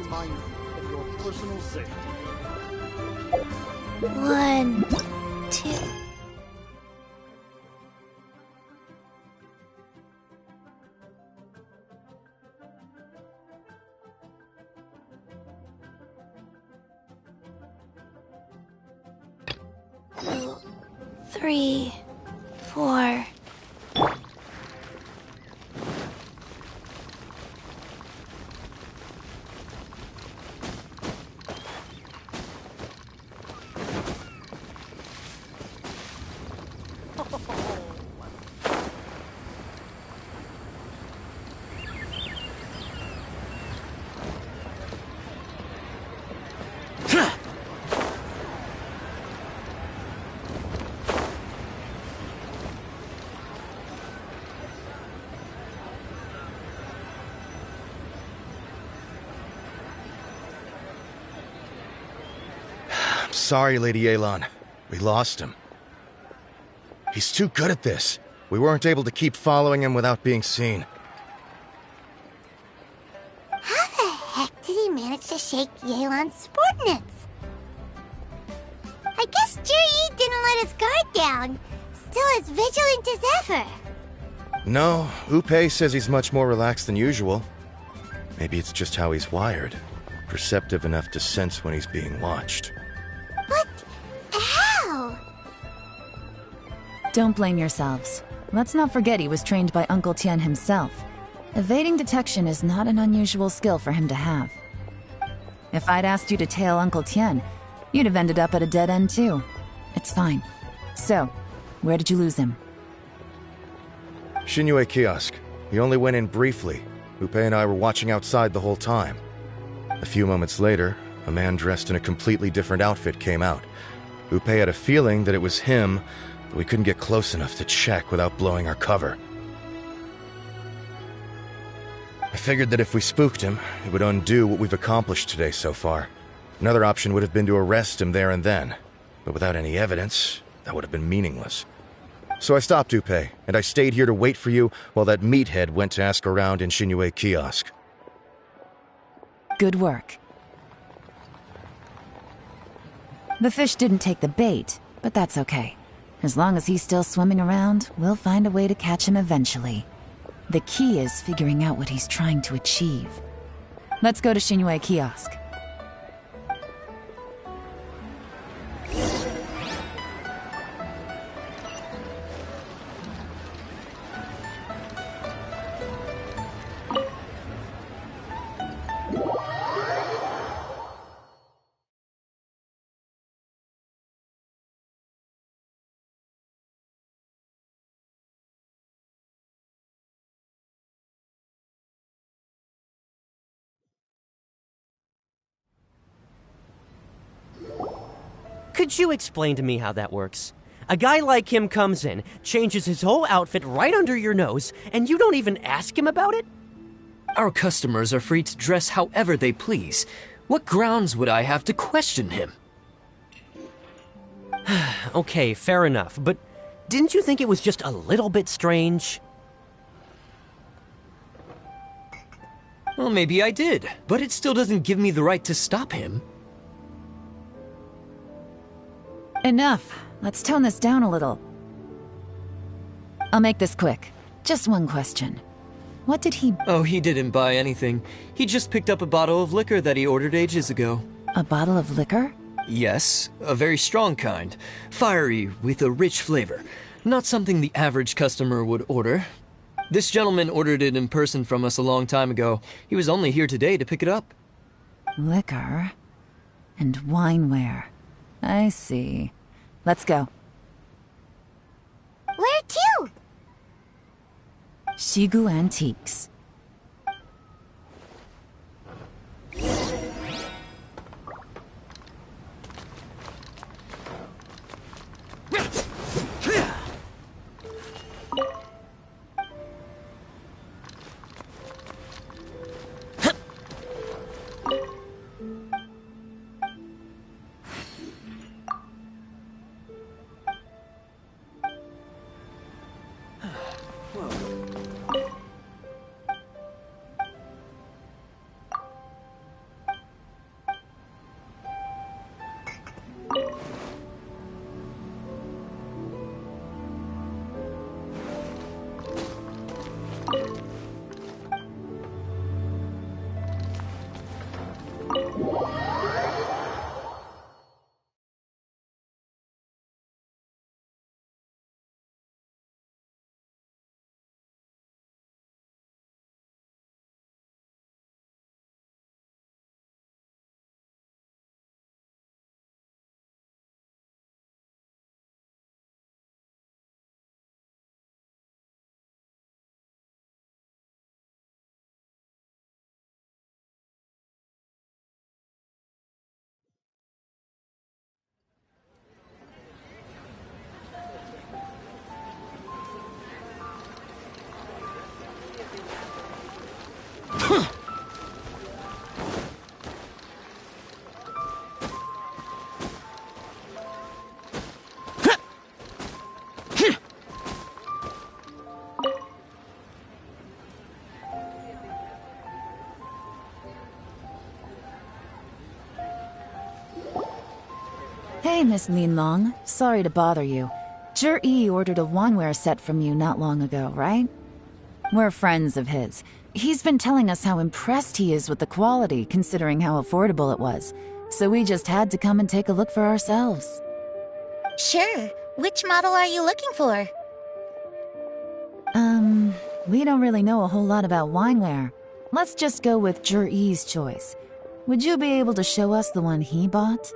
mindful of your personal safety. 1, 2... Three, 4... Sorry, Lady Yelan. We lost him. He's too good at this. We weren't able to keep following him without being seen. How the heck did he manage to shake Yelan's subordinates? I guess Jiri didn't let his guard down. Still as vigilant as ever. No, Upe says he's much more relaxed than usual. Maybe it's just how he's wired. Perceptive enough to sense when he's being watched. But how? Don't blame yourselves. Let's not forget he was trained by Uncle Tian himself. Evading detection is not an unusual skill for him to have. If I'd asked you to tail Uncle Tian, you'd have ended up at a dead end too. It's fine. So, where did you lose him? Shinyue Kiosk. He only went in briefly. Upe and I were watching outside the whole time. A few moments later, a man dressed in a completely different outfit came out. Upe had a feeling that it was him, but we couldn't get close enough to check without blowing our cover. I figured that if we spooked him, it would undo what we've accomplished today so far. Another option would have been to arrest him there and then, but without any evidence, that would have been meaningless. So I stopped Upe, and I stayed here to wait for you while that meathead went to ask around in Shinyue Kiosk. Good work. The fish didn't take the bait, but that's okay. As long as he's still swimming around, we'll find a way to catch him eventually. The key is figuring out what he's trying to achieve. Let's go to Shinyue Kiosk. Could you explain to me how that works? A guy like him comes in, changes his whole outfit right under your nose, and you don't even ask him about it? Our customers are free to dress however they please. What grounds would I have to question him? Okay, fair enough, but didn't you think it was just a little bit strange? Well, maybe I did, but it still doesn't give me the right to stop him. Enough. Let's tone this down a little. I'll make this quick. Just one question. What did he... Oh, he didn't buy anything. He just picked up a bottle of liquor that he ordered ages ago. A bottle of liquor? Yes, a very strong kind. Fiery, with a rich flavor. Not something the average customer would order. This gentleman ordered it in person from us a long time ago. He was only here today to pick it up. Liquor and wineware. I see. Let's go. Where to? Shigu Antiques. Hey, Miss Linlong. Sorry to bother you. Zhi ordered a wineware set from you not long ago, right? We're friends of his. He's been telling us how impressed he is with the quality, considering how affordable it was. So we just had to come and take a look for ourselves. Sure. Which model are you looking for? We don't really know a whole lot about wineware. Let's just go with Zhi's choice. Would you be able to show us the one he bought?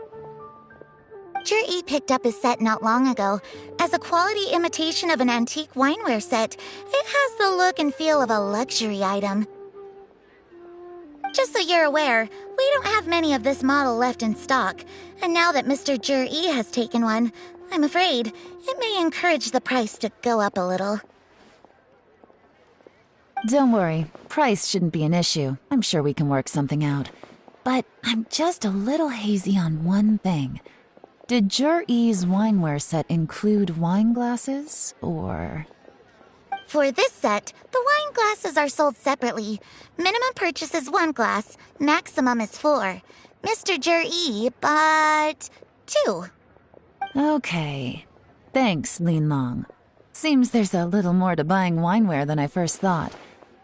Zhi picked up his set not long ago. As a quality imitation of an antique wineware set, it has the look and feel of a luxury item. Just so you're aware, we don't have many of this model left in stock, and now that Mr. Zhi has taken one, I'm afraid it may encourage the price to go up a little. Don't worry, price shouldn't be an issue. I'm sure we can work something out. But I'm just a little hazy on one thing. Did Zhi's wineware set include wine glasses, or...? For this set, the wine glasses are sold separately. Minimum purchase is 1 glass, maximum is 4. Mr. Zhi bought 2. Okay. Thanks, Linlong. Seems there's a little more to buying wineware than I first thought.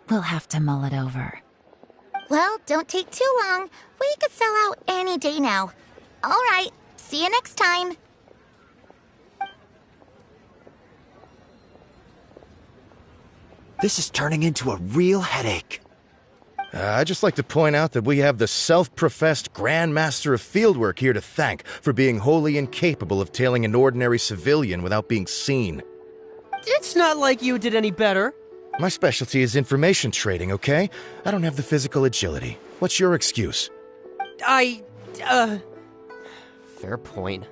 We'll have to mull it over. Well, don't take too long. We could sell out any day now. All right, see you next time. This is turning into a real headache. I'd just like to point out that we have the self-professed Grand Master of Fieldwork here to thank for being wholly incapable of tailing an ordinary civilian without being seen. It's not like you did any better. My specialty is information trading, okay? I don't have the physical agility. What's your excuse? Fair point.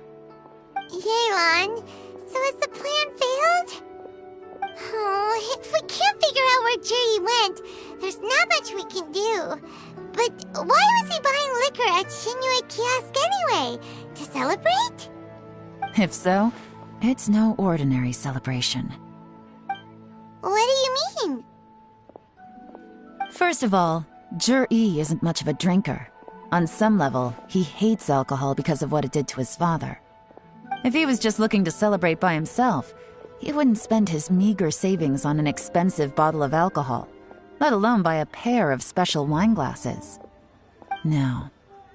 Yelan, so has the plan failed? Oh, if we can't figure out where Zhi went, there's not much we can do. But why was he buying liquor at Shinue Kiosk anyway? To celebrate? If so, it's no ordinary celebration. What do you mean? First of all, Zhi isn't much of a drinker. On some level, he hates alcohol because of what it did to his father. If he was just looking to celebrate by himself, he wouldn't spend his meager savings on an expensive bottle of alcohol, let alone buy a pair of special wine glasses. No,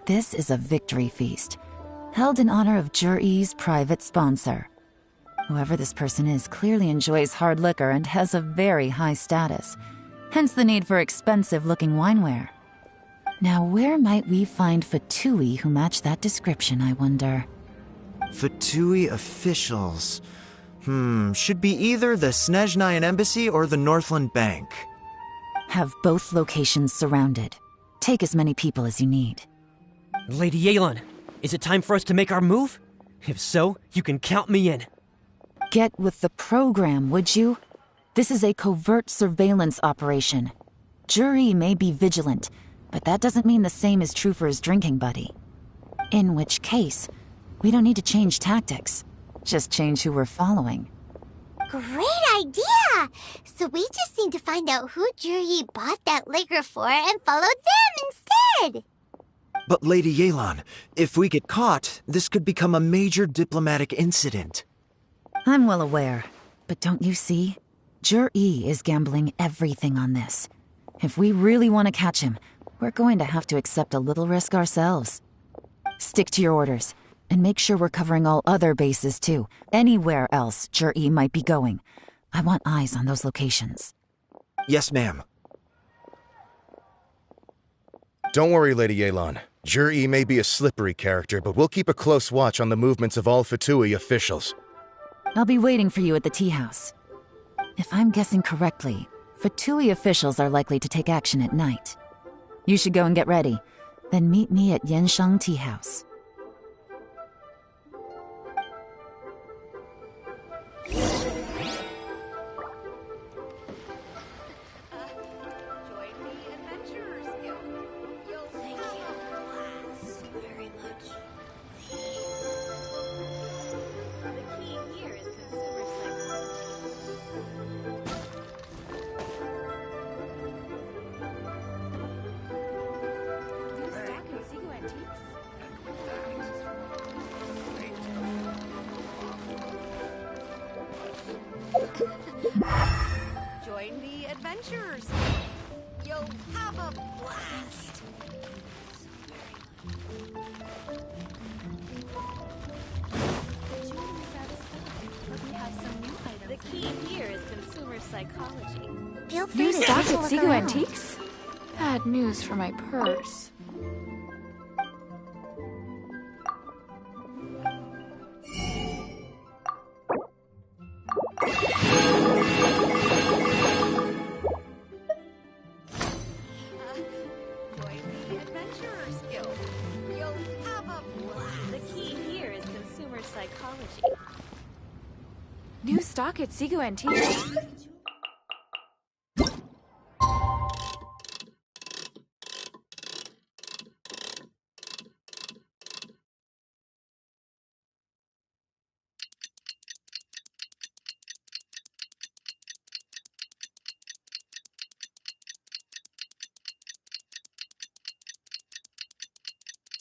this is a victory feast, held in honor of Zhi's private sponsor. Whoever this person is clearly enjoys hard liquor and has a very high status, hence the need for expensive-looking wineware. Now, where might we find Fatui who match that description, I wonder? Fatui officials. Should be either the Snezhnayan Embassy or the Northland Bank. Have both locations surrounded. Take as many people as you need. Lady Yelan, is it time for us to make our move? If so, you can count me in. Get with the program, would you? This is a covert surveillance operation. Zhi may be vigilant, but that doesn't mean the same is true for his drinking buddy. In which case, we don't need to change tactics. Just change who we're following. Great idea! So we just need to find out who Zhi bought that liquor for and follow them instead! But Lady Yelan, if we get caught, this could become a major diplomatic incident. I'm well aware, but don't you see? Zhi is gambling everything on this. If we really want to catch him, we're going to have to accept a little risk ourselves. Stick to your orders, and make sure we're covering all other bases too. Anywhere else Zhi might be going. I want eyes on those locations. Yes, ma'am. Don't worry, Lady Yelan. Zhi may be a slippery character, but we'll keep a close watch on the movements of all Fatui officials. I'll be waiting for you at the tea house. If I'm guessing correctly, Fatui officials are likely to take action at night. You should go and get ready, then meet me at Yansheng Tea House. adventures! You'll have a blast! The key here is consumer psychology. Feel free New to stock take a at look Sego around. Antiques? Bad news for my purse. Join the Adventurers Guild. You'll have a blast! The key here is consumer psychology. New stock at Sego Antiques?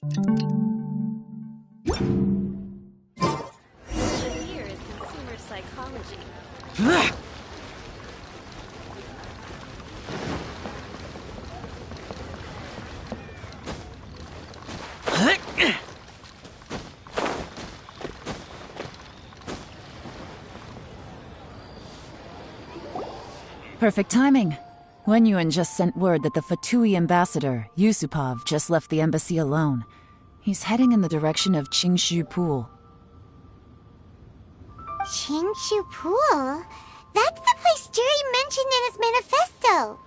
The key here is consumer psychology. Perfect timing. Wen Yuan just sent word that the Fatui ambassador, Yusupov, just left the embassy alone. He's heading in the direction of Qingshu Pool. Qingshu Pool? That's the place Jerry mentioned in his manifesto.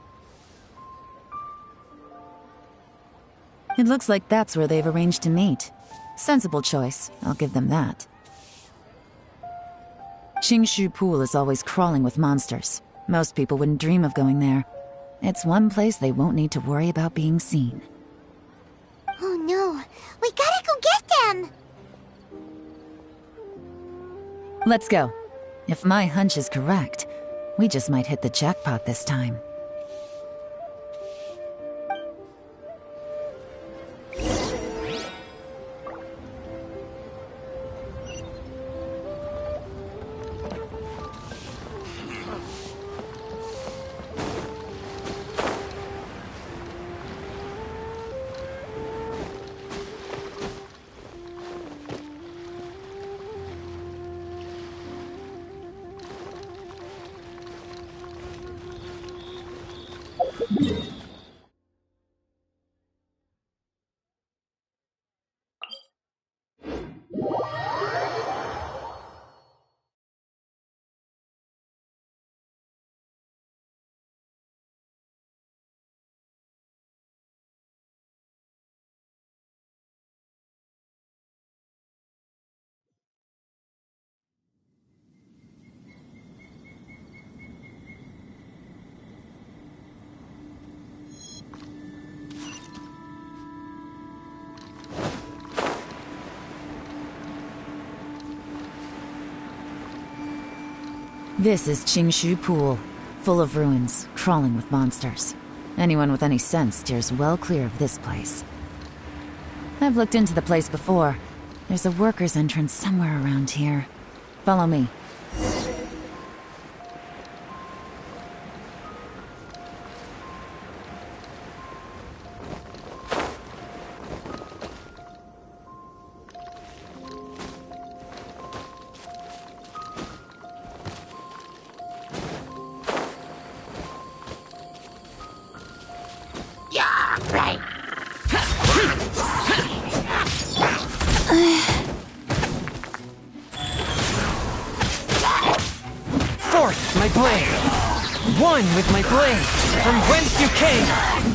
It looks like that's where they've arranged to meet. Sensible choice, I'll give them that. Qingshu Pool is always crawling with monsters. Most people wouldn't dream of going there. It's one place they won't need to worry about being seen. Oh no, we gotta go get them! Let's go. If my hunch is correct, we just might hit the jackpot this time. This is Qingshu Pool, full of ruins, crawling with monsters. Anyone with any sense steers well clear of this place. I've looked into the place before. There's a worker's entrance somewhere around here. Follow me. Forth, my blade! One with my blade! From whence you came!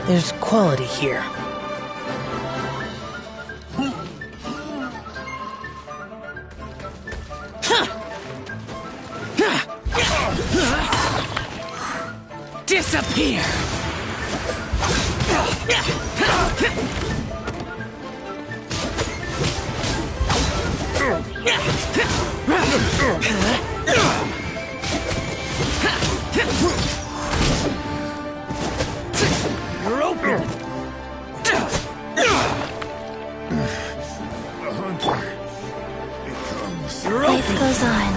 There's quality here. Disappear! You're open! Life goes on.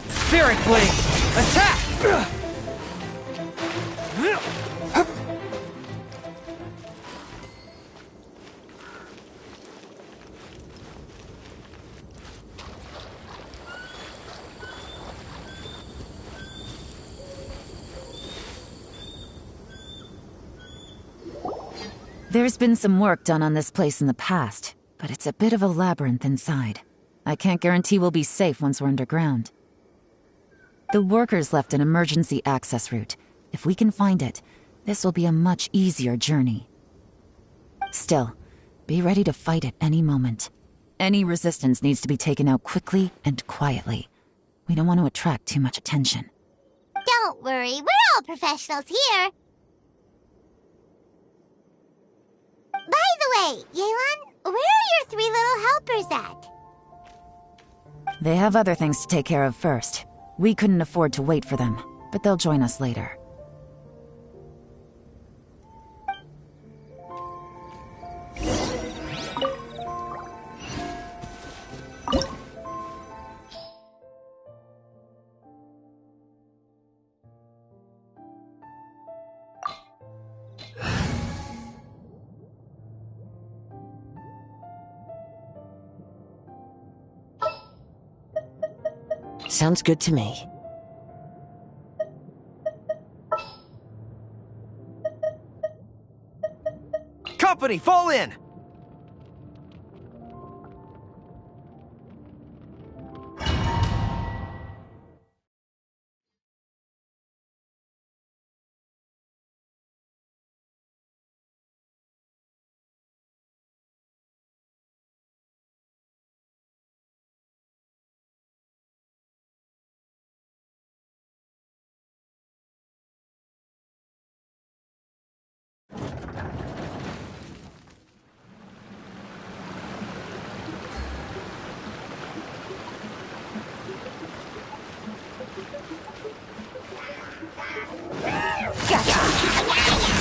Spirit Blade! Attack! There's been some work done on this place in the past, but it's a bit of a labyrinth inside. I can't guarantee we'll be safe once we're underground. The workers left an emergency access route. If we can find it, this will be a much easier journey. Still, be ready to fight at any moment. Any resistance needs to be taken out quickly and quietly. We don't want to attract too much attention. Don't worry, we're all professionals here. By the way, Yelan, where are your 3 little helpers at? They have other things to take care of first. We couldn't afford to wait for them, but they'll join us later. Sounds good to me. Company, fall in!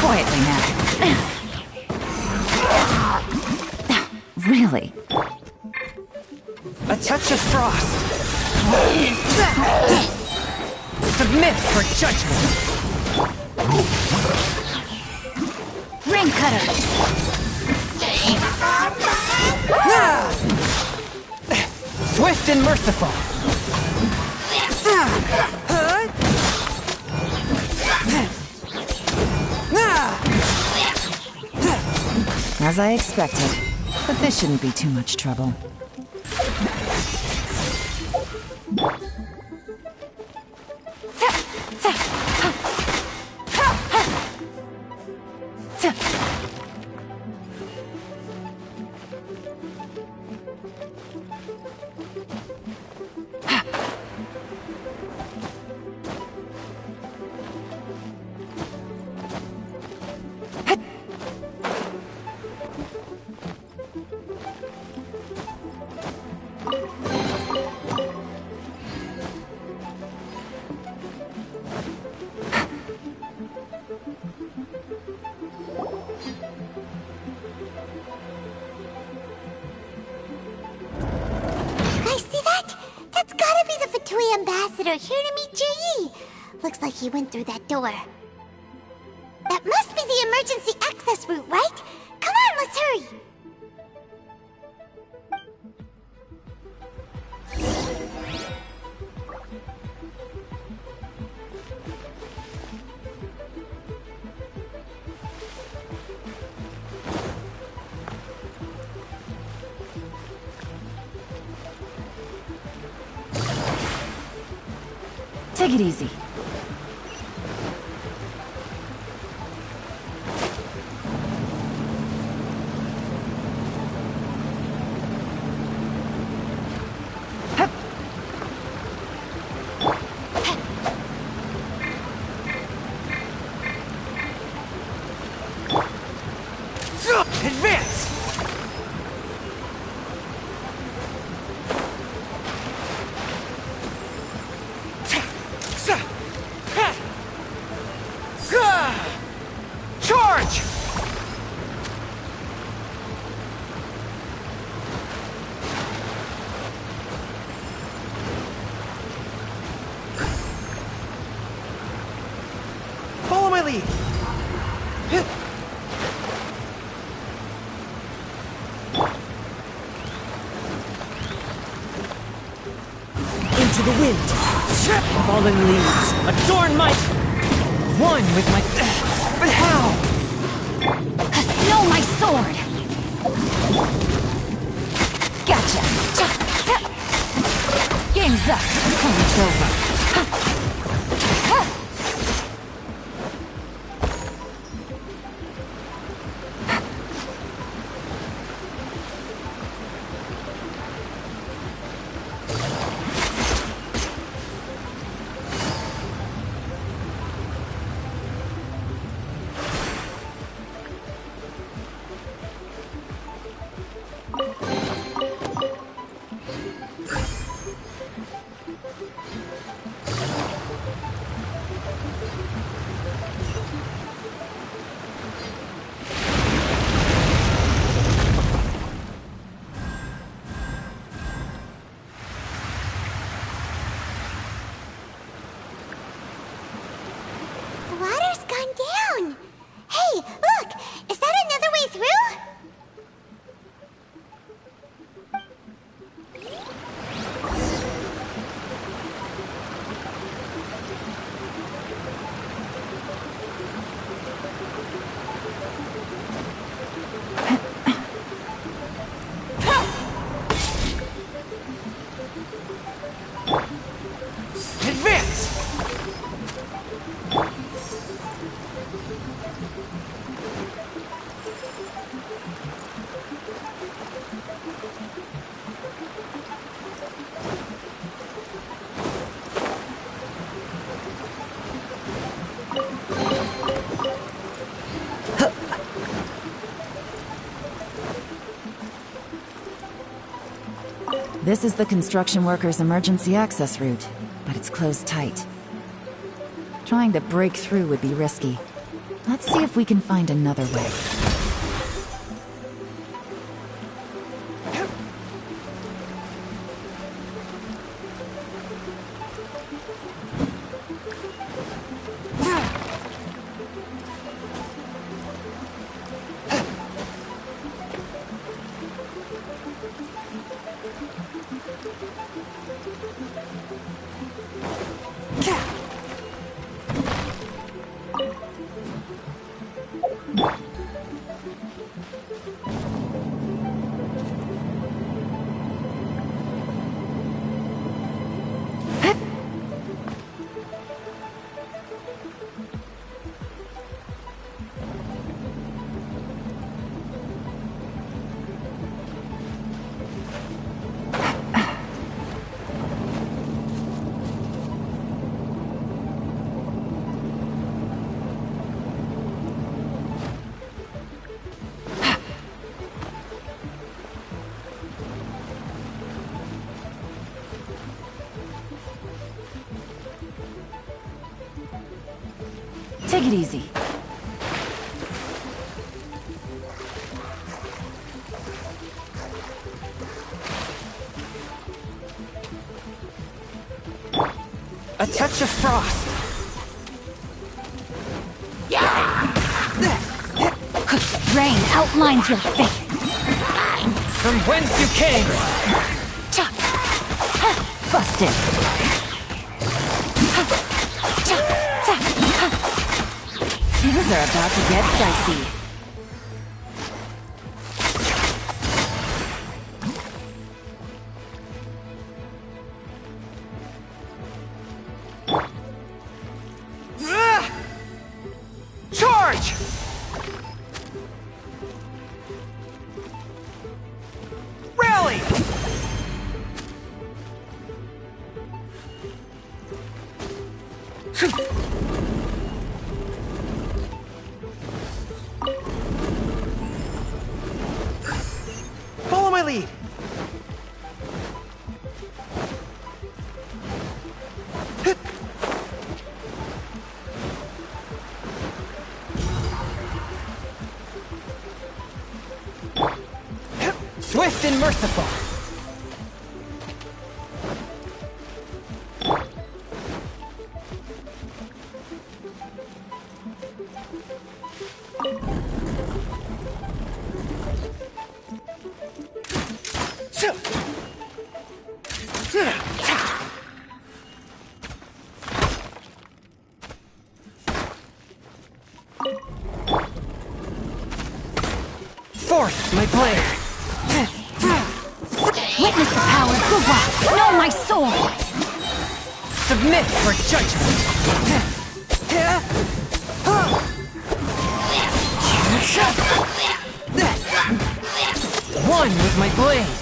Quietly now. Really? A touch of frost. Submit for judgment. Ring cutter. Swift and merciful. As I expected, but this shouldn't be too much trouble. Ambassador here to meet Ji. Looks like he went through that door. That must be the emergency access route, right? Come on, let's hurry. Take it easy. Advance! Charge! Follow my lead. Into the wind. Fallen leaves. Adorn my... One with my... But how? No, my sword! Gotcha! Game's up. It's over. The water's gone down. Hey, look! Is that another way through? Advance! This is the construction workers' emergency access route, but it's closed tight. Trying to break through would be risky. Let's see if we can find another way. Take it easy. A touch of frost. Rain outlines your fate. From whence you came. Busted. Things are about to get dicey. lead. Swift and merciful. Force my blade. Witness the power of Guwa! Know my sword! Submit for judgment. One with my blade.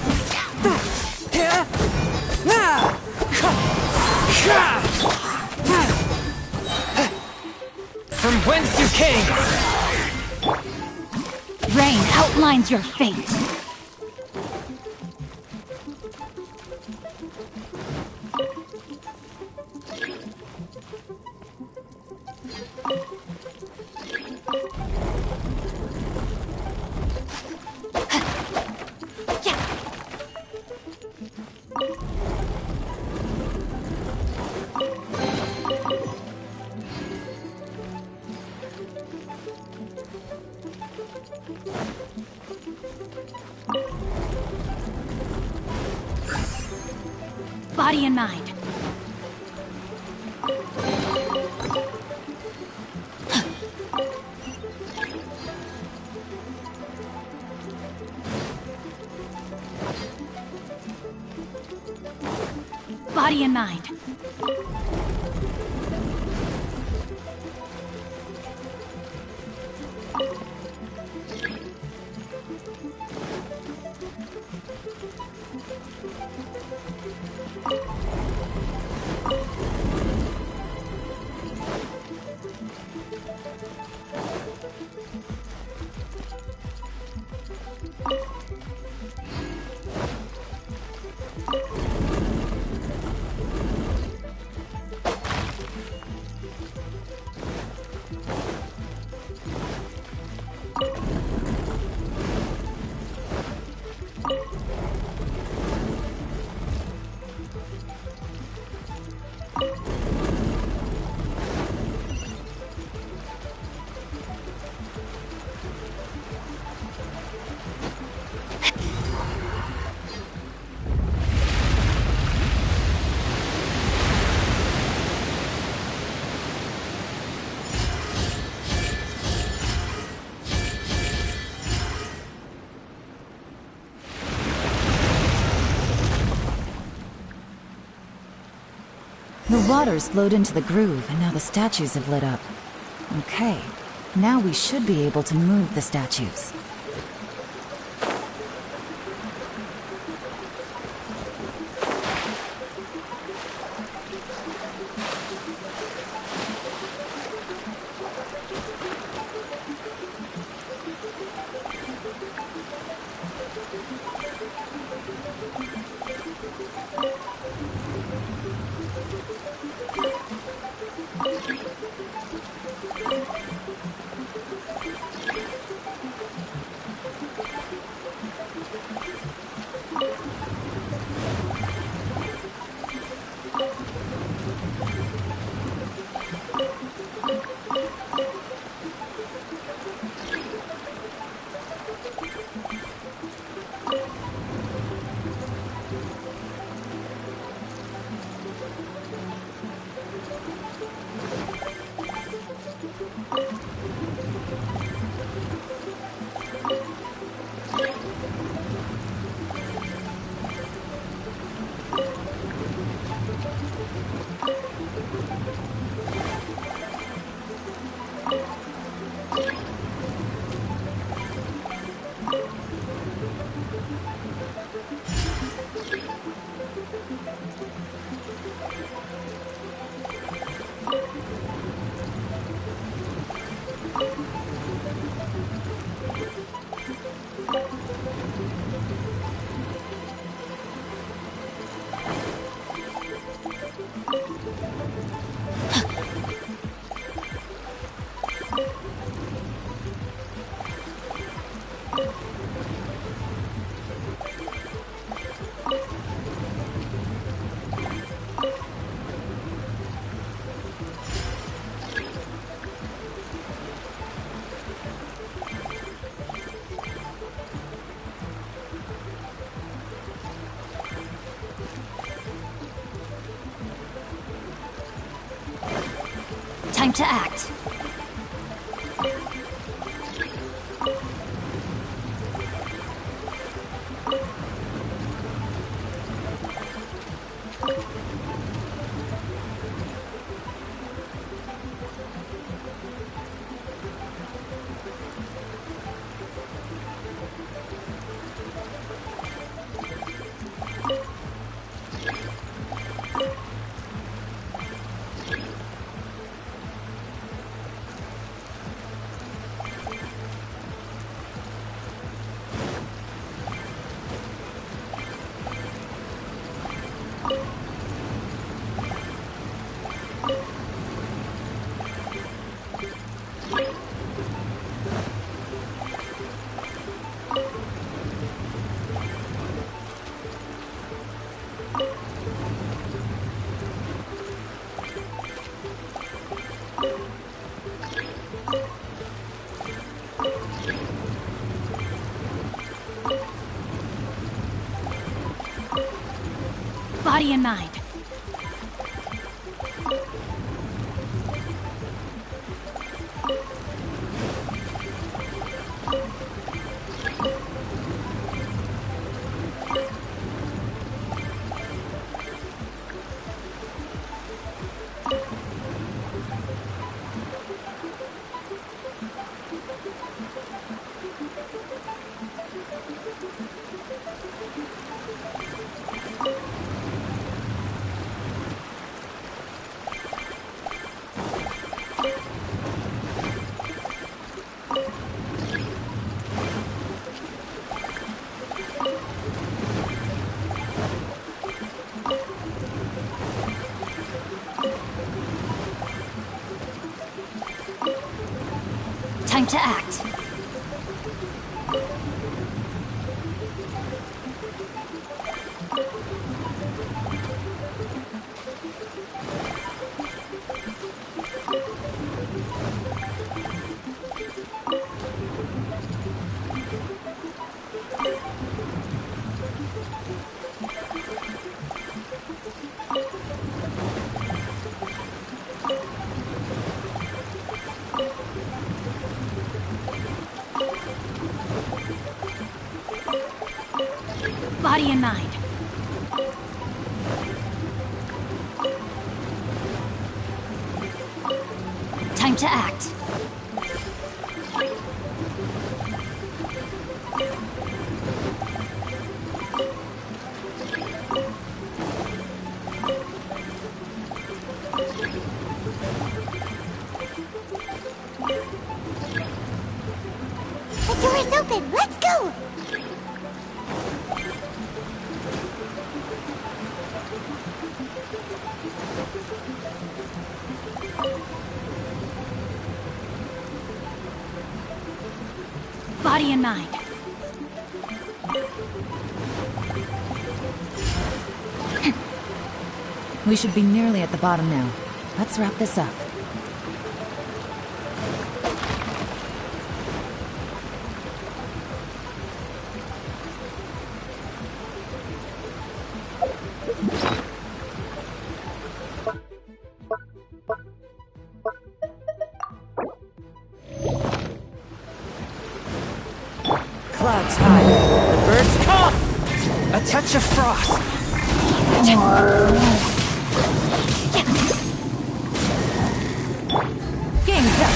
From whence you came! Rain outlines your fate. Body and mind. Body and mind. The water's flowed into the groove, and now the statues have lit up. Okay, now we should be able to move the statues. Time to act. Body and mind. Time to act. Body and mind. Time to act. The door is open. Let's go. Body and mind. We should be nearly at the bottom now. Let's wrap this up. Clouds high. The birds come! A touch of frost. Game's up.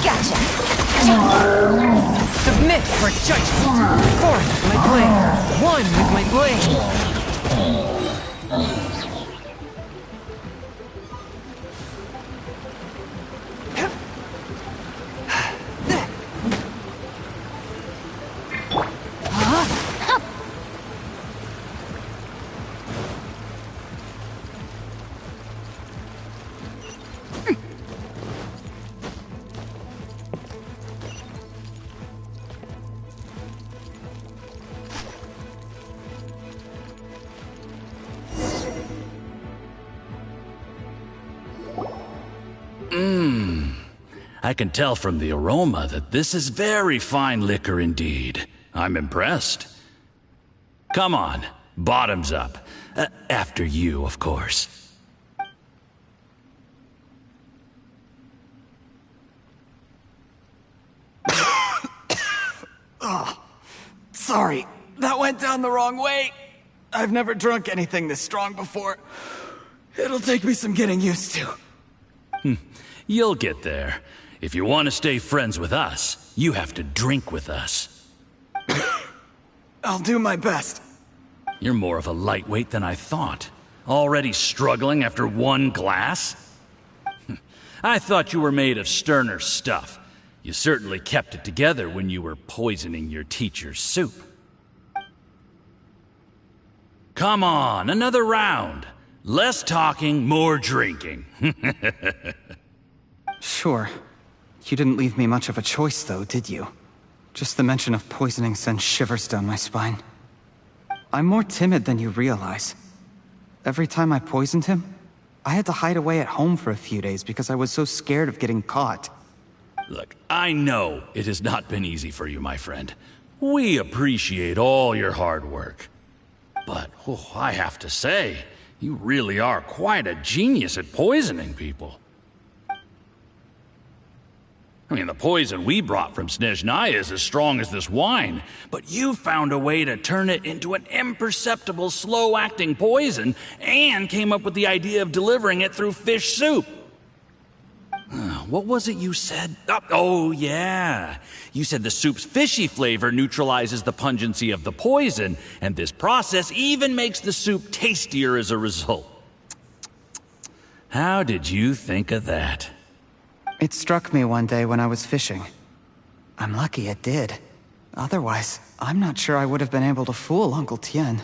Gotcha. Submit for judgment. Forth with my blade. One with my blade. I can tell from the aroma that this is very fine liquor indeed. I'm impressed. Come on, bottoms up. After you, of course. Sorry, that went down the wrong way. I've never drunk anything this strong before. It'll take me some getting used to. You'll get there. If you want to stay friends with us, you have to drink with us. I'll do my best. You're more of a lightweight than I thought. Already struggling after one glass? I thought you were made of sterner stuff. You certainly kept it together when you were poisoning your teacher's soup. Come on, another round. Less talking, more drinking. Sure. You didn't leave me much of a choice, though, did you? Just the mention of poisoning sends shivers down my spine. I'm more timid than you realize. Every time I poisoned him, I had to hide away at home for a few days because I was so scared of getting caught. Look, I know it has not been easy for you, my friend. We appreciate all your hard work. But, I have to say, you really are quite a genius at poisoning people. I mean, the poison we brought from Snezhnaya is as strong as this wine, but you found a way to turn it into an imperceptible, slow-acting poison, and came up with the idea of delivering it through fish soup. What was it you said? Oh, yeah. You said the soup's fishy flavor neutralizes the pungency of the poison, and this process even makes the soup tastier as a result. How did you think of that? It struck me one day when I was fishing. I'm lucky it did. Otherwise, I'm not sure I would have been able to fool Uncle Tien.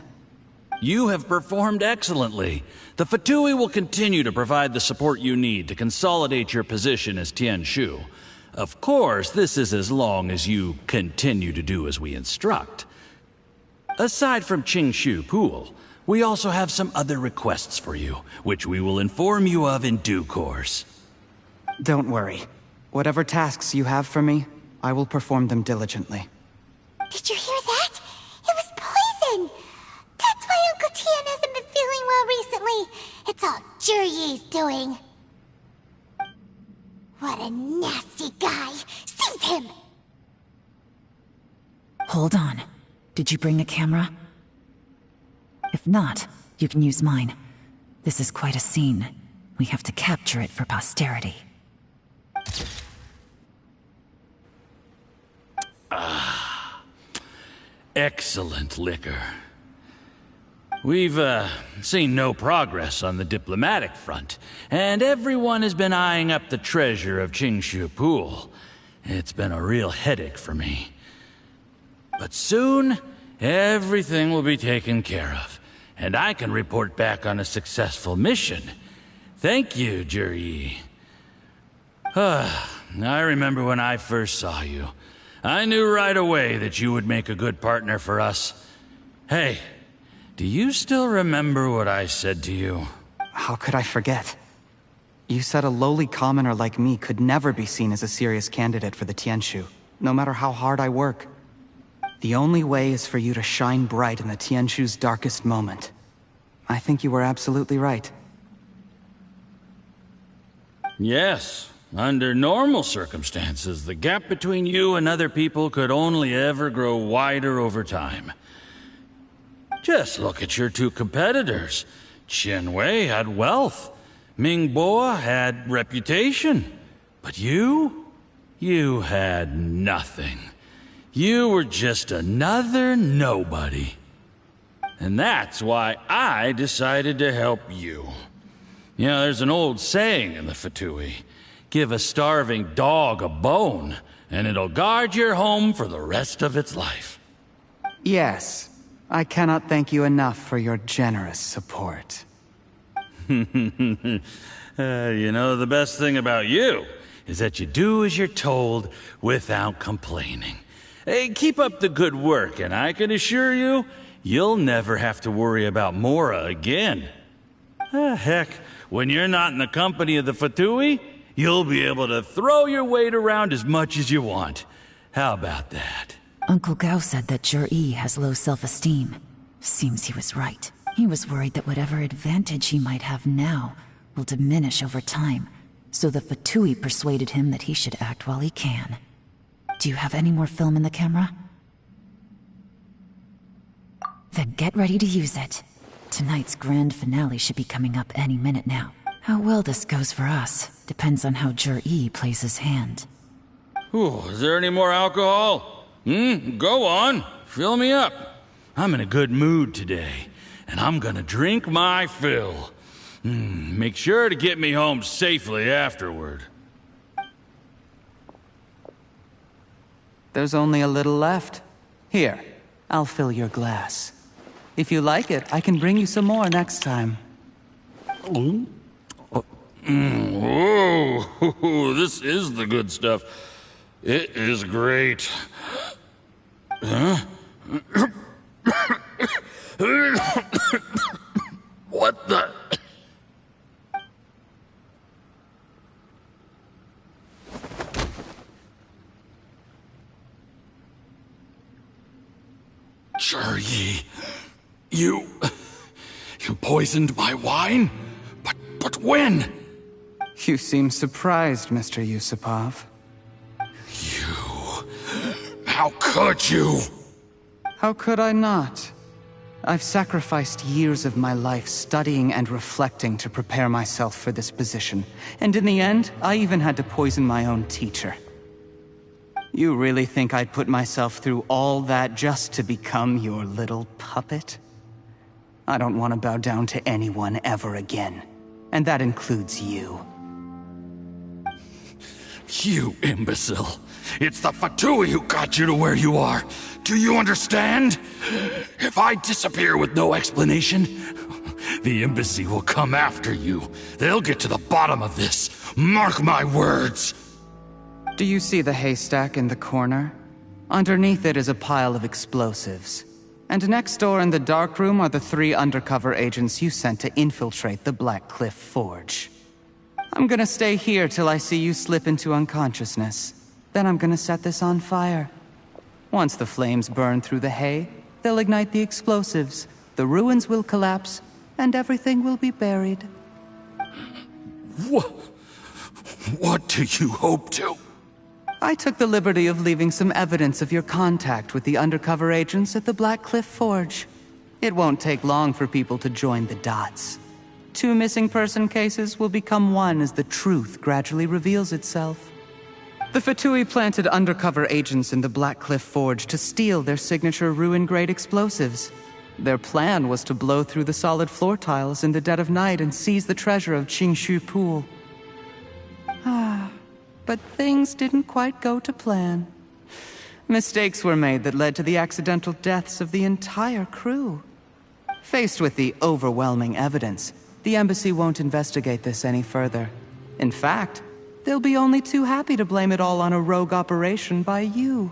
You have performed excellently. The Fatui will continue to provide the support you need to consolidate your position as Tien Shu. Of course, this is as long as you continue to do as we instruct. Aside from Qing Shu Pool, we also have some other requests for you, which we will inform you of in due course. Don't worry. Whatever tasks you have for me, I will perform them diligently. Did you hear that? It was poison! That's why Uncle Tien hasn't been feeling well recently. It's all Jurye's doing. What a nasty guy! Seize him! Hold on. Did you bring a camera? If not, you can use mine. This is quite a scene. We have to capture it for posterity. Excellent liquor. We've, seen no progress on the diplomatic front, and everyone has been eyeing up the treasure of Qingshu Pool. It's been a real headache for me. But soon, everything will be taken care of, and I can report back on a successful mission. Thank you, Juryi. I remember when I first saw you. I knew right away that you would make a good partner for us. Hey, do you still remember what I said to you? How could I forget? You said a lowly commoner like me could never be seen as a serious candidate for the Tianshu, no matter how hard I work. The only way is for you to shine bright in the Tianshu's darkest moment. I think you were absolutely right. Yes. Under normal circumstances, the gap between you and other people could only ever grow wider over time. Just look at your two competitors. Chen Wei had wealth. Ming Boa had reputation. But you had nothing. You were just another nobody. And that's why I decided to help you. You know, there's an old saying in the Fatui. Give a starving dog a bone, and it'll guard your home for the rest of its life. Yes. I cannot thank you enough for your generous support. You know, the best thing about you is that you do as you're told without complaining. Hey, keep up the good work, and I can assure you, you'll never have to worry about Mora again. Heck, when you're not in the company of the Fatui, you'll be able to throw your weight around as much as you want. How about that? Uncle Gao said that Juryi has low self-esteem. Seems he was right. He was worried that whatever advantage he might have now will diminish over time, so the Fatui persuaded him that he should act while he can. Do you have any more film in the camera? Then get ready to use it. Tonight's grand finale should be coming up any minute now. How well this goes for us depends on how Jur-E plays his hand. Ooh, is there any more alcohol? Go on. Fill me up. I'm in a good mood today, and I'm gonna drink my fill. Make sure to get me home safely afterward. There's only a little left. Here, I'll fill your glass. If you like it, I can bring you some more next time. Whoa, this is the good stuff. It is great. Huh? What the? Jur-E, you poisoned my wine? But when? You seem surprised, Mr. Yusupov. How could you? How could I not? I've sacrificed years of my life studying and reflecting to prepare myself for this position. And in the end, I even had to poison my own teacher. You really think I'd put myself through all that just to become your little puppet? I don't want to bow down to anyone ever again. And that includes you. You imbecile. It's the Fatui who got you to where you are. Do you understand? If I disappear with no explanation, the embassy will come after you. They'll get to the bottom of this. Mark my words. Do you see the haystack in the corner? Underneath it is a pile of explosives. And next door in the dark room are the 3 undercover agents you sent to infiltrate the Black Cliff Forge. I'm gonna stay here till I see you slip into unconsciousness. Then I'm gonna set this on fire. Once the flames burn through the hay, they'll ignite the explosives, the ruins will collapse, and everything will be buried. What do you hope to? I took the liberty of leaving some evidence of your contact with the undercover agents at the Black Cliff Forge. It won't take long for people to join the dots. 2 missing person cases will become one as the truth gradually reveals itself. The Fatui planted undercover agents in the Black Cliff Forge to steal their signature ruin-grade explosives. Their plan was to blow through the solid floor tiles in the dead of night and seize the treasure of Qingshu Pool. But things didn't quite go to plan. Mistakes were made that led to the accidental deaths of the entire crew. Faced with the overwhelming evidence, the embassy won't investigate this any further. In fact, they'll be only too happy to blame it all on a rogue operation by you.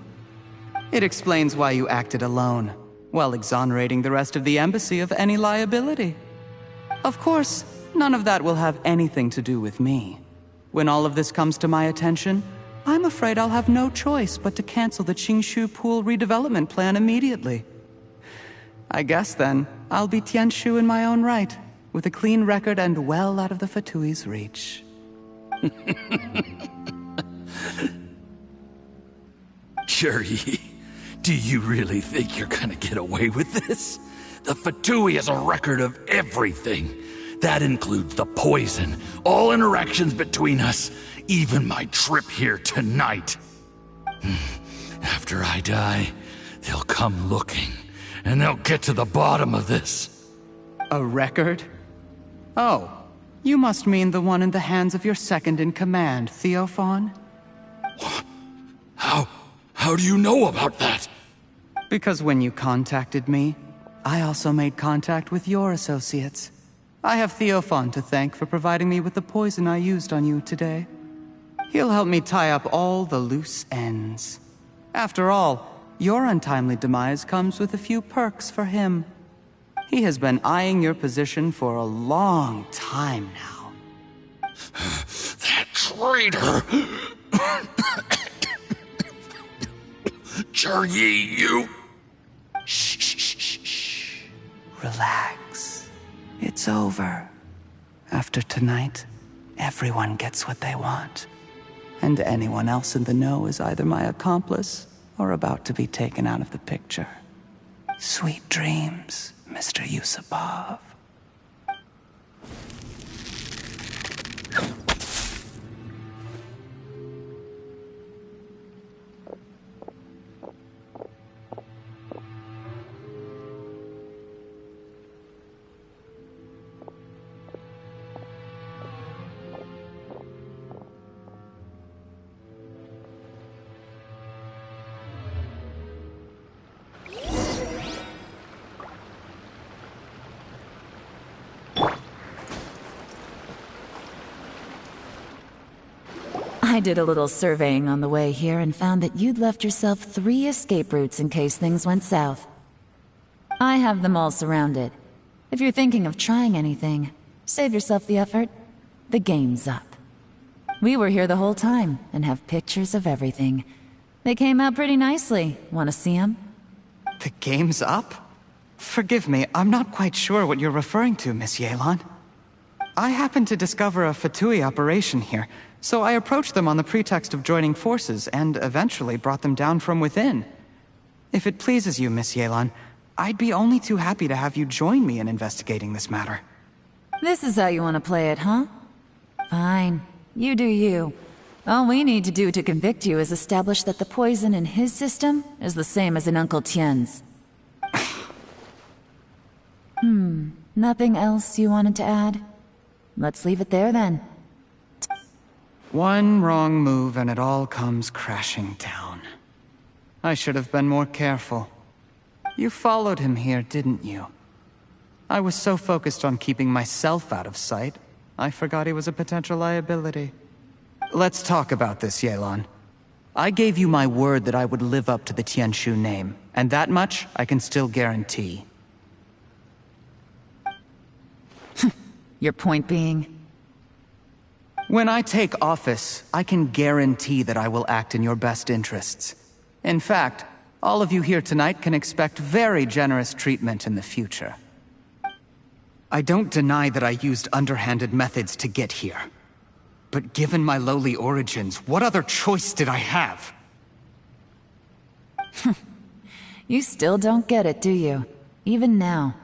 It explains why you acted alone, while exonerating the rest of the embassy of any liability. Of course, none of that will have anything to do with me. When all of this comes to my attention, I'm afraid I'll have no choice but to cancel the Qingshu Pool redevelopment plan immediately. I guess then, I'll be Tianshu in my own right, with a clean record and well out of the Fatui's reach. Jur-E, do you really think you're gonna get away with this? The Fatui has a record of everything. That includes the poison, all interactions between us, even my trip here tonight. After I die, they'll come looking, and they'll get to the bottom of this. A record? Oh, you must mean the one in the hands of your second-in-command, Theophan? What? How do you know about that? Because when you contacted me, I also made contact with your associates. I have Theophan to thank for providing me with the poison I used on you today. He'll help me tie up all the loose ends. After all, your untimely demise comes with a few perks for him. He has been eyeing your position for a long time now. That traitor! Jur-E, you... Shh. Relax. It's over. After tonight, everyone gets what they want. And anyone else in the know is either my accomplice or about to be taken out of the picture. Sweet dreams, Mr. Yusupov. I did a little surveying on the way here and found that you'd left yourself 3 escape routes in case things went south. I have them all surrounded. If you're thinking of trying anything, save yourself the effort. The game's up. We were here the whole time and have pictures of everything. They came out pretty nicely. Want to see them? The game's up? Forgive me, I'm not quite sure what you're referring to, Miss Yelan. I happened to discover a Fatui operation here, so I approached them on the pretext of joining forces and eventually brought them down from within. If it pleases you, Miss Yelan, I'd be only too happy to have you join me in investigating this matter. This is how you want to play it, huh? Fine. You do you. All we need to do to convict you is establish that the poison in his system is the same as in Uncle Tien's. Nothing else you wanted to add? Let's leave it there then. One wrong move and it all comes crashing down. I should have been more careful. You followed him here, didn't you? I was so focused on keeping myself out of sight, I forgot he was a potential liability. Let's talk about this, Yelan. I gave you my word that I would live up to the Tianshu name, and that much I can still guarantee. Your point being? When I take office, I can guarantee that I will act in your best interests. In fact, all of you here tonight can expect very generous treatment in the future. I don't deny that I used underhanded methods to get here. But given my lowly origins, what other choice did I have? You still don't get it, do you? Even now.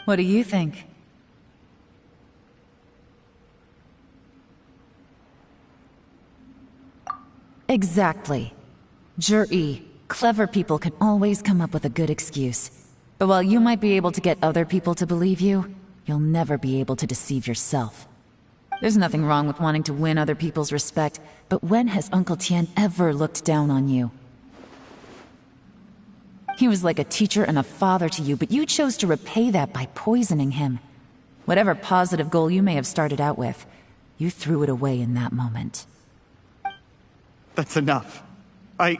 What do you think? Exactly. Jur-E, clever people can always come up with a good excuse. But while you might be able to get other people to believe you, you'll never be able to deceive yourself. There's nothing wrong with wanting to win other people's respect, but when has Uncle Tien ever looked down on you? He was like a teacher and a father to you, but you chose to repay that by poisoning him. Whatever positive goal you may have started out with, you threw it away in that moment. That's enough. Of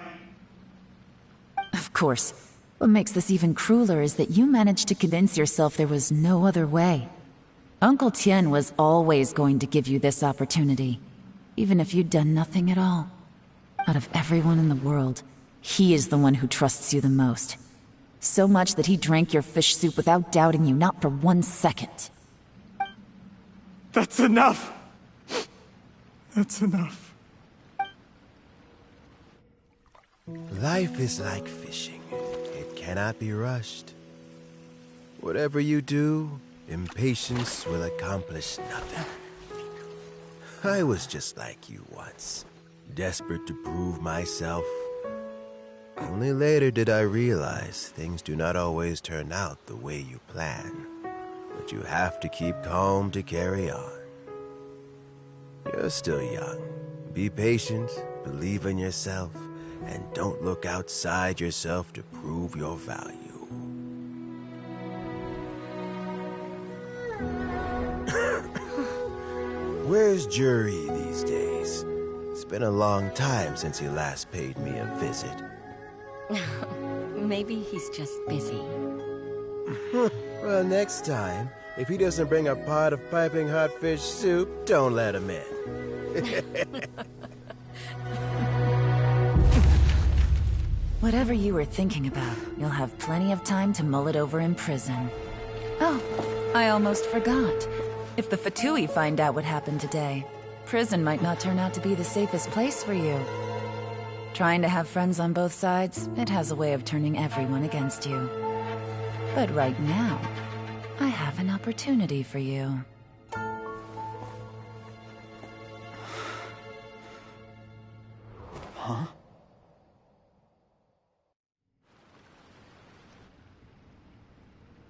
course. What makes this even crueler is that you managed to convince yourself there was no other way. Uncle Tien was always going to give you this opportunity, even if you'd done nothing at all. Out of everyone in the world, he is the one who trusts you the most. So much that he drank your fish soup without doubting you, not for 1 second. That's enough! That's enough. Life is like fishing. It cannot be rushed. Whatever you do, impatience will accomplish nothing. I was just like you once, desperate to prove myself. Only later did I realize things do not always turn out the way you plan. But you have to keep calm to carry on. You're still young. Be patient, believe in yourself, and don't look outside yourself to prove your value. Where's Jur-E these days? It's been a long time since he last paid me a visit. Maybe he's just busy. Well, next time, if he doesn't bring a pot of piping hot fish soup, don't let him in. Whatever you were thinking about, you'll have plenty of time to mull it over in prison. Oh, I almost forgot. If the Fatui find out what happened today, prison might not turn out to be the safest place for you. Trying to have friends on both sides, it has a way of turning everyone against you. But right now, I have an opportunity for you. Huh?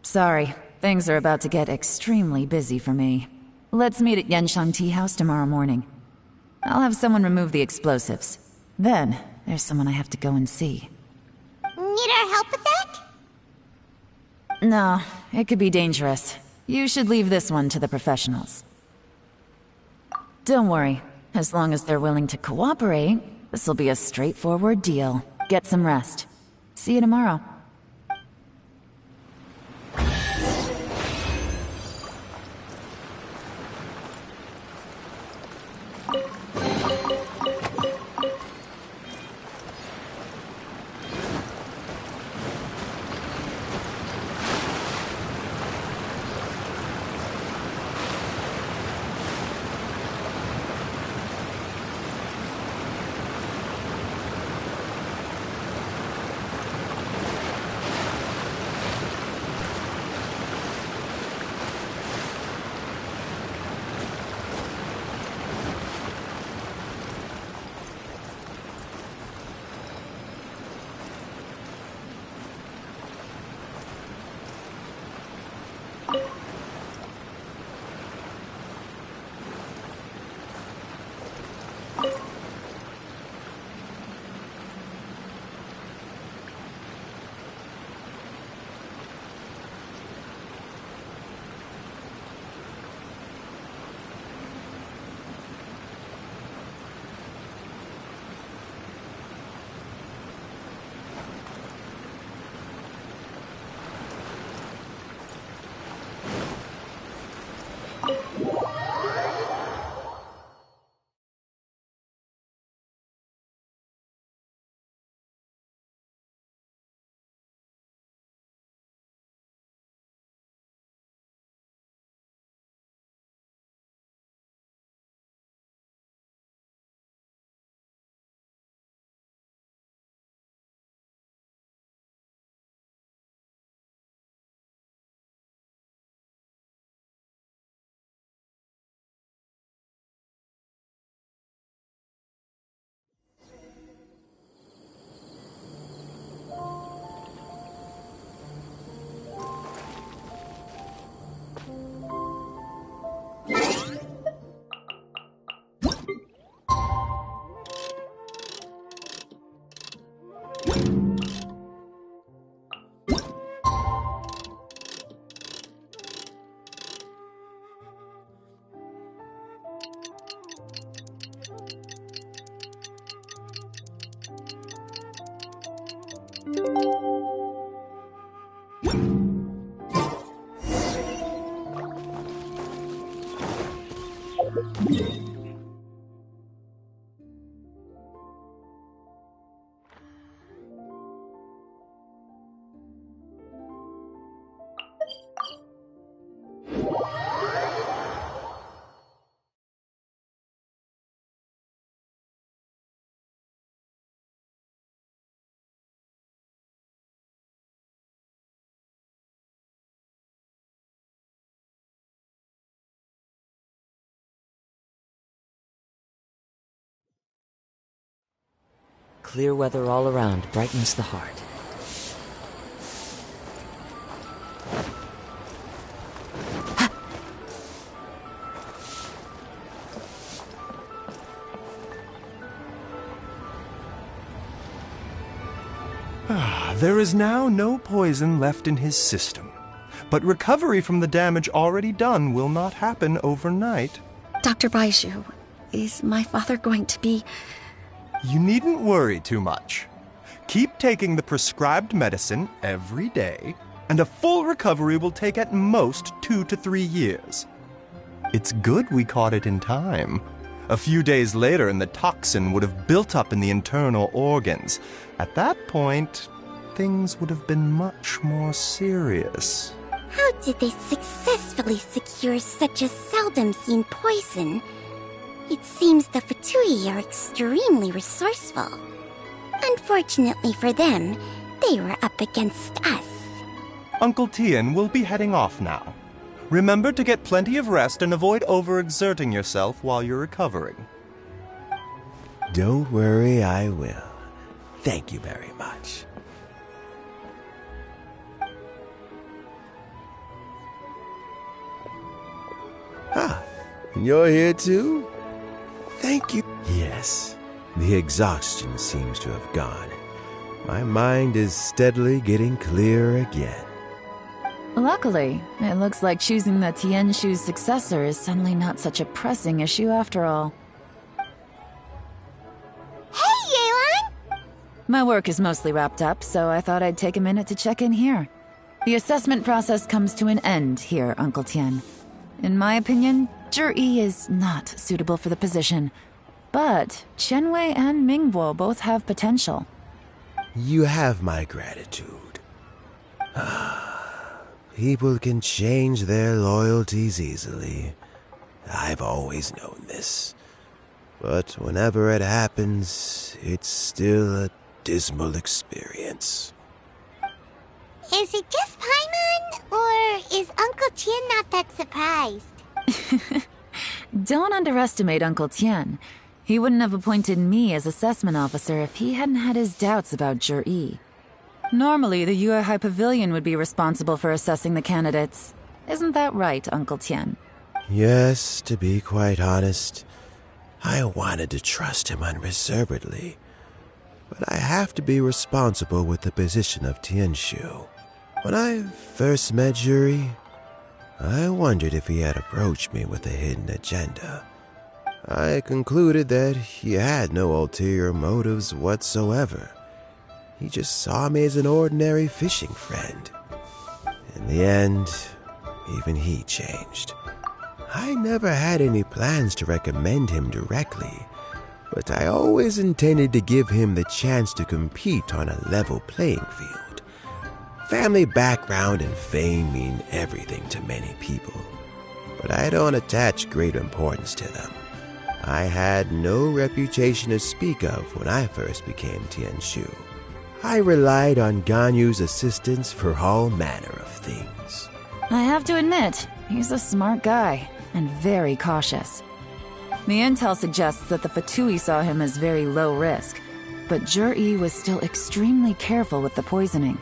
Sorry, things are about to get extremely busy for me. Let's meet at Genshin Tea House tomorrow morning. I'll have someone remove the explosives. Then, there's someone I have to go and see. Need our help with that? No, it could be dangerous. You should leave this one to the professionals. Don't worry. As long as they're willing to cooperate, this'll be a straightforward deal. Get some rest. See you tomorrow. Clear weather all around brightens the heart. There is now no poison left in his system, but recovery from the damage already done will not happen overnight. Dr. Baiju, is my father going to be... You needn't worry too much. Keep taking the prescribed medicine every day, and a full recovery will take at most 2 to 3 years. It's good we caught it in time. A few days later, and the toxin would have built up in the internal organs. At that point, things would have been much more serious. How did they successfully secure such a seldom-seen poison? It seems the Fatui are extremely resourceful. Unfortunately for them, they were up against us. Uncle Tian will be heading off now. Remember to get plenty of rest and avoid overexerting yourself while you're recovering. Don't worry, I will. Thank you very much. Ah, you're here too? Thank you. Yes, the exhaustion seems to have gone. My mind is steadily getting clearer again. Luckily, it looks like choosing the Tianshu's successor is suddenly not such a pressing issue after all. Hey, Yelan! My work is mostly wrapped up, so I thought I'd take a minute to check in here. The assessment process comes to an end here, Uncle Tian. In my opinion, Zhi is not suitable for the position, but Qianwei and Mingbo both have potential. You have my gratitude. People can change their loyalties easily. I've always known this. But whenever it happens, it's still a dismal experience. Is it just Paimon, or is Uncle Tian not that surprised? Don't underestimate Uncle Tian. He wouldn't have appointed me as assessment officer if he hadn't had his doubts about Zhi. Normally, the Yuehai Pavilion would be responsible for assessing the candidates. Isn't that right, Uncle Tian? Yes, to be quite honest, I wanted to trust him unreservedly. But I have to be responsible with the position of Tianshu. When I first met Zhi, I wondered if he had approached me with a hidden agenda. I concluded that he had no ulterior motives whatsoever. He just saw me as an ordinary fishing friend. In the end, even he changed. I never had any plans to recommend him directly, but I always intended to give him the chance to compete on a level playing field. Family background and fame mean everything to many people, but I don't attach great importance to them. I had no reputation to speak of when I first became Tianshu. I relied on Ganyu's assistance for all manner of things. I have to admit, he's a smart guy, and very cautious. The intel suggests that the Fatui saw him as very low risk, but Zhi was still extremely careful with the poisoning.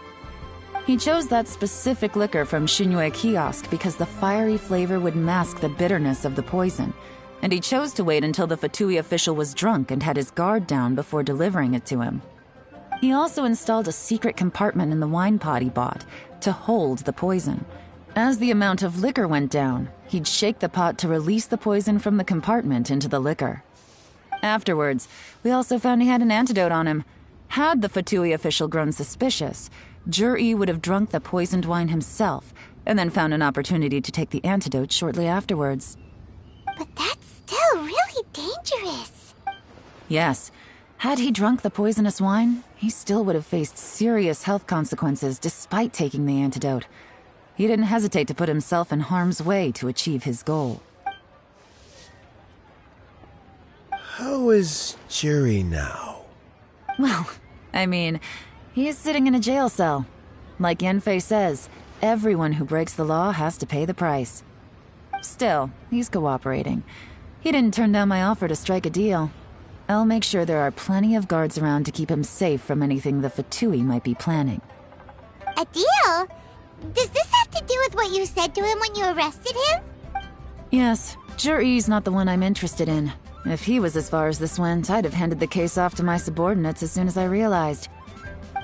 He chose that specific liquor from Xunyue kiosk because the fiery flavor would mask the bitterness of the poison, and he chose to wait until the Fatui official was drunk and had his guard down before delivering it to him. He also installed a secret compartment in the wine pot he bought to hold the poison. As the amount of liquor went down, he'd shake the pot to release the poison from the compartment into the liquor. Afterwards, we also found he had an antidote on him. Had the Fatui official grown suspicious, Zhi would have drunk the poisoned wine himself, and then found an opportunity to take the antidote shortly afterwards. But that's still really dangerous. Yes. Had he drunk the poisonous wine, he still would have faced serious health consequences despite taking the antidote. He didn't hesitate to put himself in harm's way to achieve his goal. How is Zhi now? Well, I mean, he is sitting in a jail cell. Like Yanfei says, everyone who breaks the law has to pay the price. Still, he's cooperating. He didn't turn down my offer to strike a deal. I'll make sure there are plenty of guards around to keep him safe from anything the Fatui might be planning. A deal? Does this have to do with what you said to him when you arrested him? Yes, Zhi's not the one I'm interested in. If he was as far as this went, I'd have handed the case off to my subordinates as soon as I realized.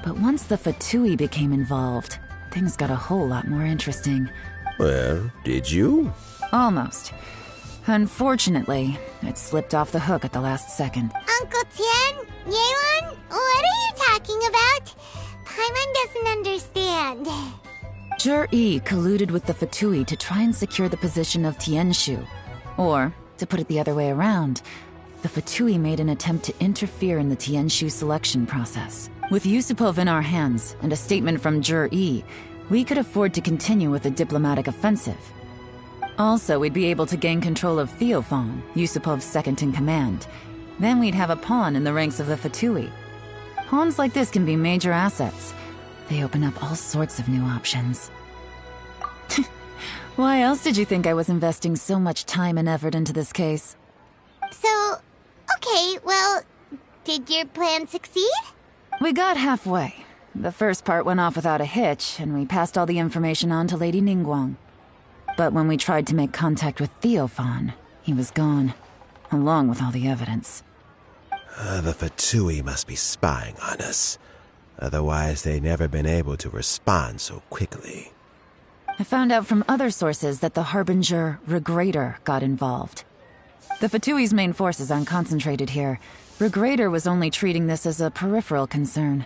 But once the Fatui became involved, things got a whole lot more interesting. Well, did you? Almost. Unfortunately, it slipped off the hook at the last second. Uncle Tian, Yelan, what are you talking about? Paimon doesn't understand. Zhi colluded with the Fatui to try and secure the position of Tianshu. Or, to put it the other way around, the Fatui made an attempt to interfere in the Tianshu selection process. With Yusupov in our hands and a statement from Zhi, we could afford to continue with a diplomatic offensive. Also, we'd be able to gain control of Theophan, Yusupov's second-in-command. Then we'd have a pawn in the ranks of the Fatui. Pawns like this can be major assets. They open up all sorts of new options. Why else did you think I was investing so much time and effort into this case? So, okay, well, did your plan succeed? We got halfway. The first part went off without a hitch, and we passed all the information on to Lady Ningguang. But when we tried to make contact with Theophan, he was gone, along with all the evidence. The Fatui must be spying on us. Otherwise, they'd never been able to respond so quickly. I found out from other sources that the Harbinger Regrator got involved. The Fatui's main forces aren't concentrated here. Regrator was only treating this as a peripheral concern.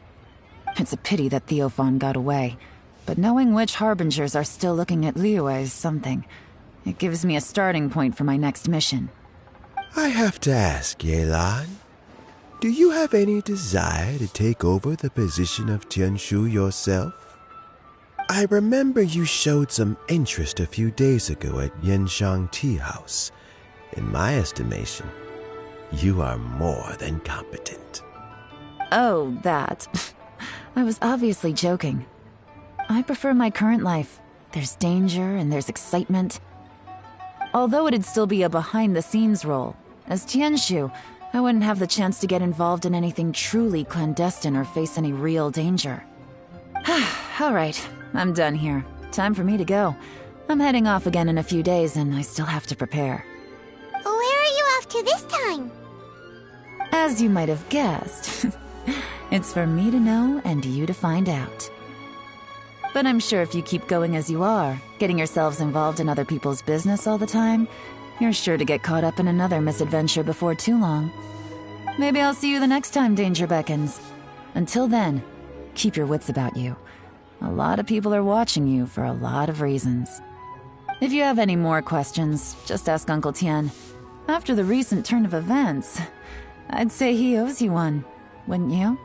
It's a pity that Theophan got away, but knowing which Harbingers are still looking at Liyue is something. It gives me a starting point for my next mission. I have to ask, Yelan, do you have any desire to take over the position of Tianshu yourself? I remember you showed some interest a few days ago at Yenshang Tea House. In my estimation, you are more than competent. Oh, that. I was obviously joking. I prefer my current life. There's danger and there's excitement. Although it'd still be a behind-the-scenes role, as Tianshu, I wouldn't have the chance to get involved in anything truly clandestine or face any real danger. All right, I'm done here. Time for me to go. I'm heading off again in a few days, and I still have to prepare. Where are you off to this time? As you might have guessed, it's for me to know and you to find out. But I'm sure if you keep going as you are, getting yourselves involved in other people's business all the time, you're sure to get caught up in another misadventure before too long. Maybe I'll see you the next time danger beckons. Until then, keep your wits about you. A lot of people are watching you for a lot of reasons. If you have any more questions, just ask Uncle Tian. After the recent turn of events, I'd say he owes you one, wouldn't you?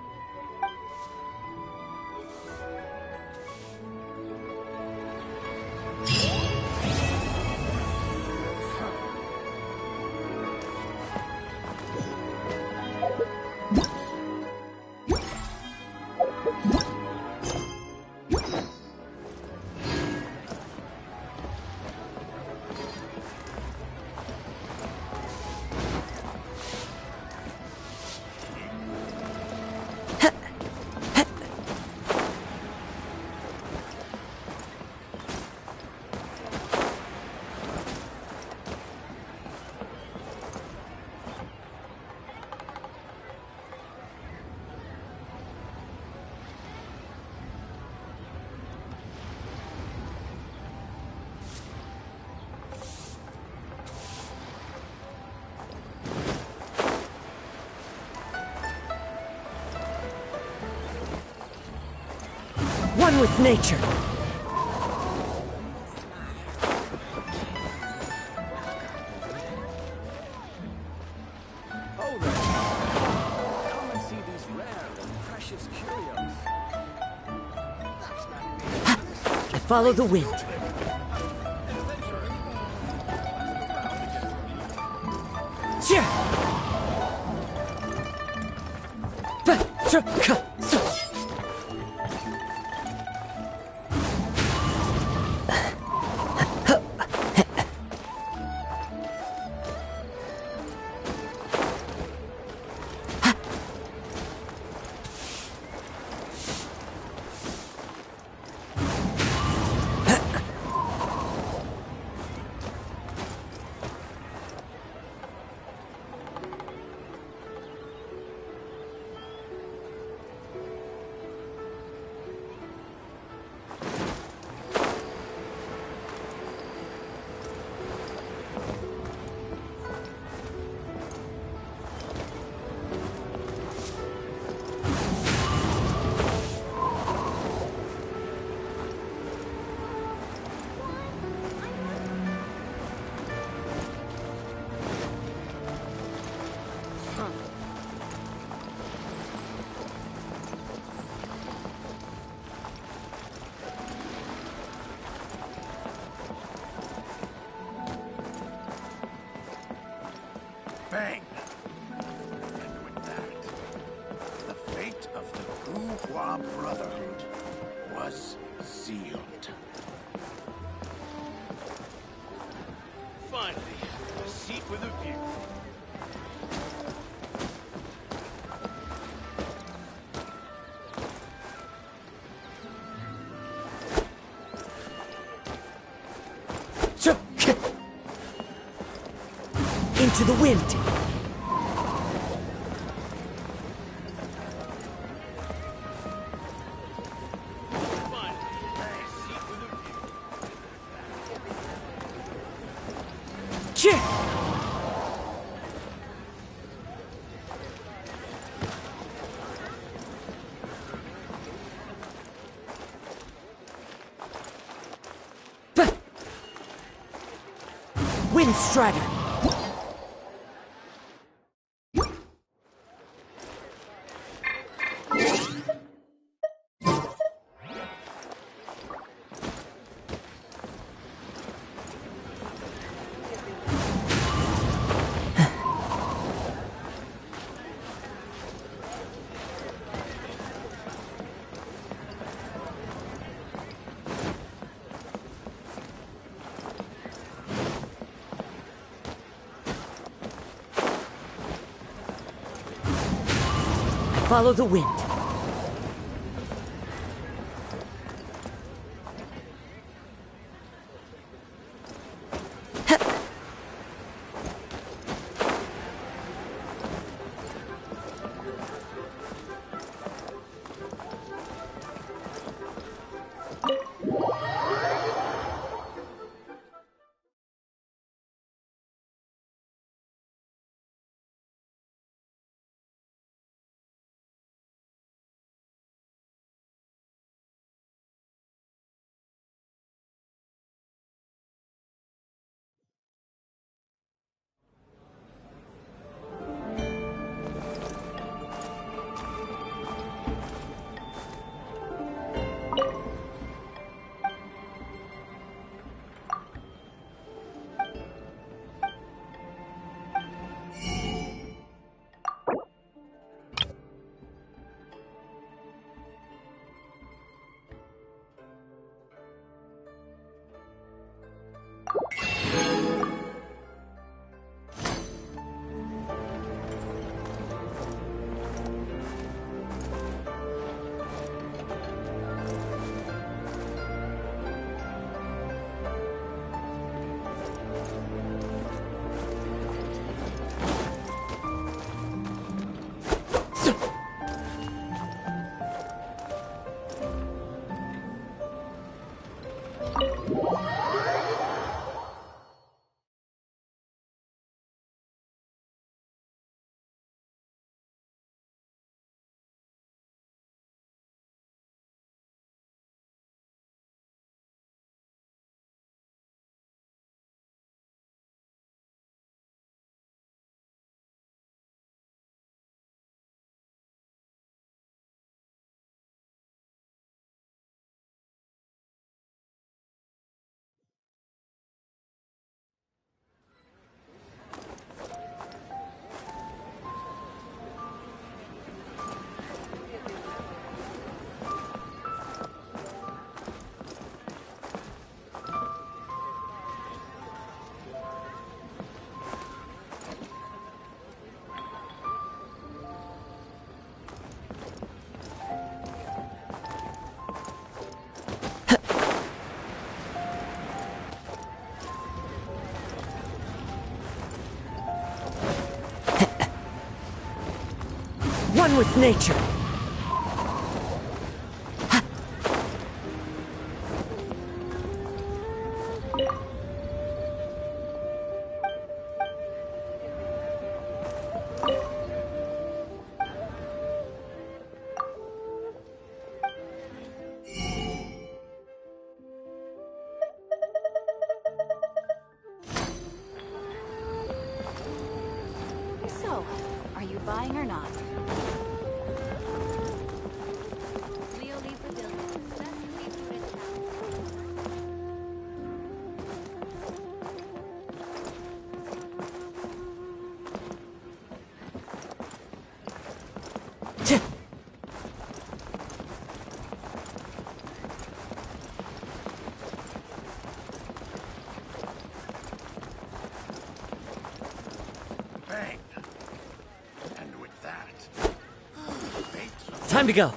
One with nature. I follow the wind. Bang! And with that, the fate of the Gu Hua Brotherhood was sealed. Finally, a seat with a view. Into the wind! Wind Strider! Follow the wind. One with nature. So, are you buying or not? We'll leave the building. Let's leave the rich Time to go.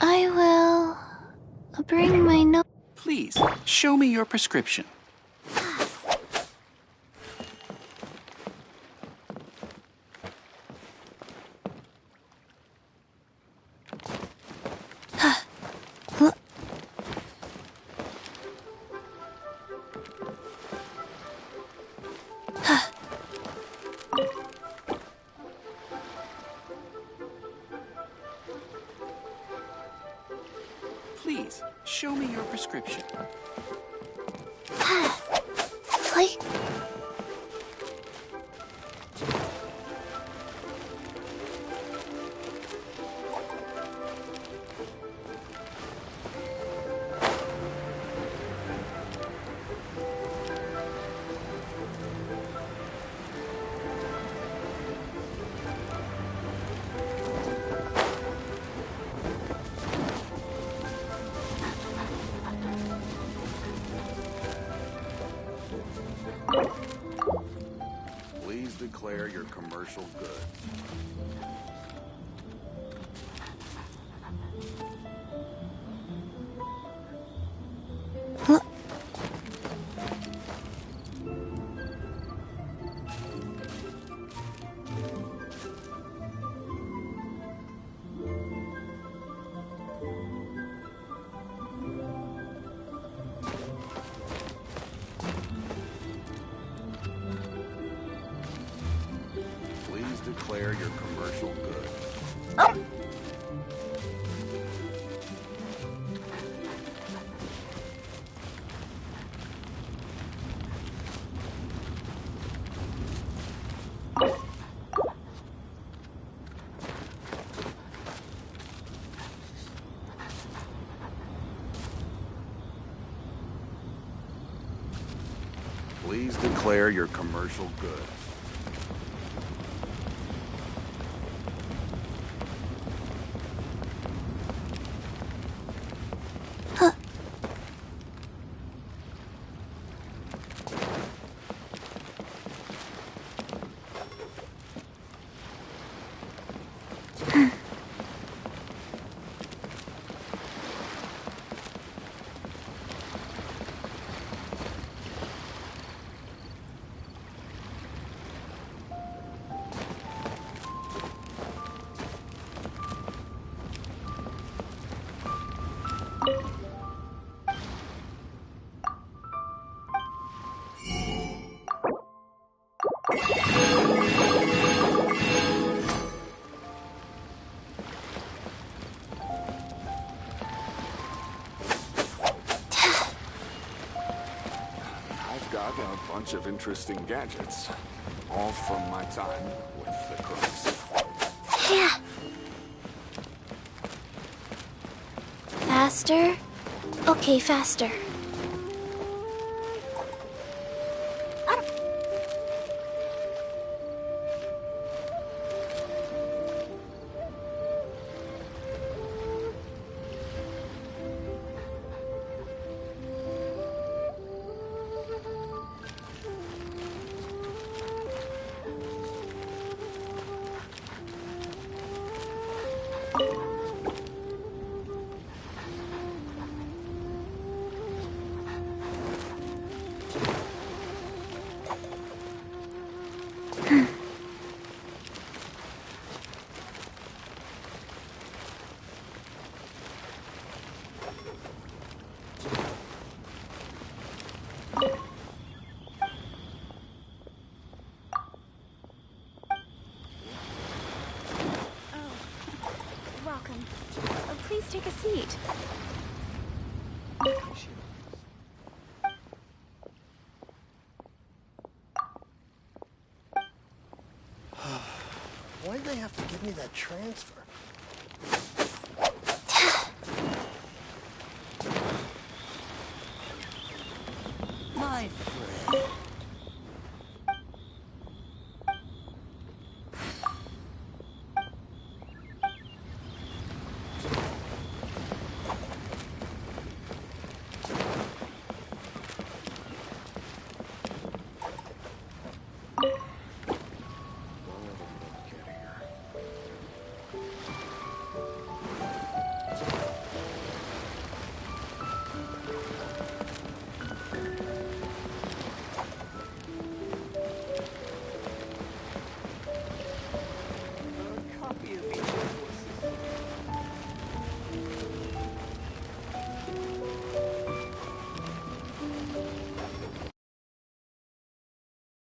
I will bring my note. Please, show me your prescription. Please, show me your prescription. Please. Please declare your commercial goods. Please declare your commercial goods. Please declare your commercial goods. bunch of interesting gadgets. All from my time with the crooks. Yeah. Faster? Okay, faster. Welcome. Please take a seat. Why'd they have to give me that transfer?